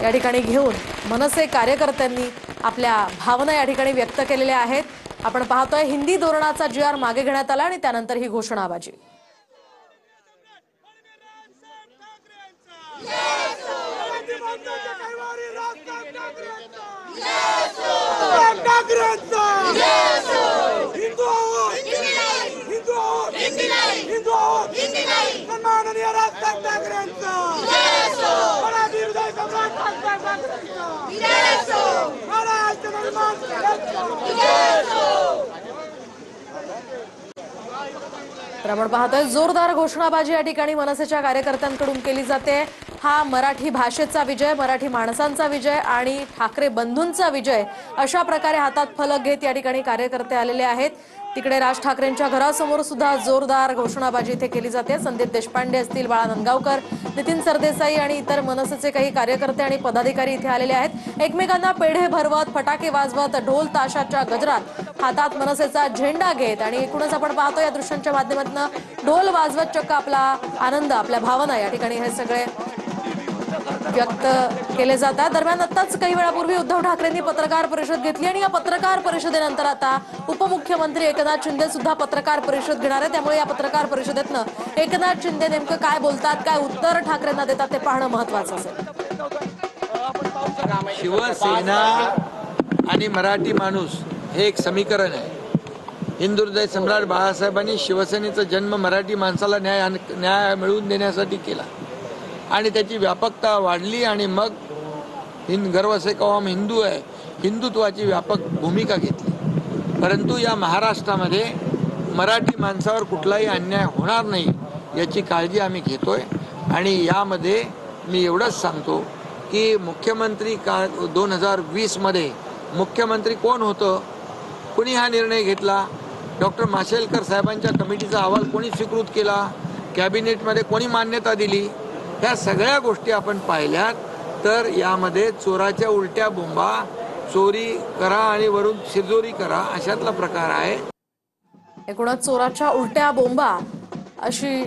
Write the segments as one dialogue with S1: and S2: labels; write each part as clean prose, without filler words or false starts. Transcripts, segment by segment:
S1: या ठिकाणी घेऊन मनसे कार्यकर्त्यांनी आपल्या भावना या ठिकाणी व्यक्त केलेल्या आहेत। आपण पाहतोय हिंदी धोरणाचा जी.आर मागे घेण्यात आला आणि त्यानंतर ही घोषणाबाजी। आपण पाहतोय जोरदार घोषणाबाजी या ठिकाणी मनसेच्या कार्यकर्त्यांकडून केली जाते। हा मराठी भाषेचा विजय, मराठी माणसांचा विजय आणि ठाकरे बंधूंचा विजय अशा प्रकारे हातात फलक घेत या ठिकाणी कार्यकर्ते आलेले आहेत। तिकडे राज ठाकरेंच्या घरासमोर सुद्धा जोरदार घोषणाबाजी इथे केली जाते। संदीप देशपांडे असतील, बाळा नंदगावकर, नितीन सरदेसाई आणि इतर मनसेचे काही कार्यकर्ते आणि पदाधिकारी इथे आलेले आहेत। एकमेकांना पेढे भरवत, फटाके वाजवत, ढोल ताशाच्या गजरात हातात मनसेचा झेंडा घेत आणि एकूणच आपण पाहतो या दृश्यांच्या माध्यमातून ढोल वाजवत चक्क आपला आनंद, आपल्या भावना या ठिकाणी हे सगळे व्यक्त केले जातात। दरम्यान आताच काही वेळापूर्वी उद्धव ठाकरेंनी पत्रकार परिषद घेतली आणि या पत्रकार परिषदेनंतर आता उपमुख्यमंत्री एकनाथ शिंदे सुद्धा पत्रकार परिषद घेणार आहेत। त्यामुळे या पत्रकार परिषदेतनं एकनाथ शिंदे नेमकं काय बोलतात, काय उत्तर ठाकरेंना देतात ते पाहणं महत्त्वाचं असेल।
S2: शिवसेना आणि मराठी माणूस हे एक समीकरण आहे। हिंदू हृदय सम्राट बाळासाहेबांनी शिवसेनेचा जन्म मराठी माणसाला न्याय मिळवून देण्यासाठी केला आणि त्याची व्यापकता वाढली आणि मग गर्व से कौम हिंदू आहे, हिंदुत्वाची व्यापक भूमिका घेतली। परंतु या महाराष्ट्रामध्ये मराठी माणसावर कुठलाही अन्याय होणार नाही याची काळजी आम्ही घेतोय आणि यामध्ये मी एवढंच सांगतो की मुख्यमंत्री 2020 मध्ये मुख्यमंत्री कोण होतं, कोणी हा निर्णय घेतला, डॉक्टर माशेलकर साहेबांच्या कमिटीचा अहवाल कोणी स्वीकृत केला, कॅबिनेटमध्ये कोणी मान्यता दिली, ह्या सगळ्या गोष्टी आपण पाहिल्यात तर यामध्ये चोराच्या उलट्या बोंबा, चोरी करा आणि वरून शिरजोरी करा अशातला प्रकार आहे।
S1: एकूणच चोराच्या उलट्या बोंबा अशी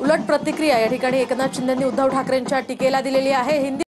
S1: उलट प्रतिक्रिया या ठिकाणी एकनाथ शिंदेंनी उद्धव ठाकरेंच्या टीकेला दिलेली आहे। हिंदी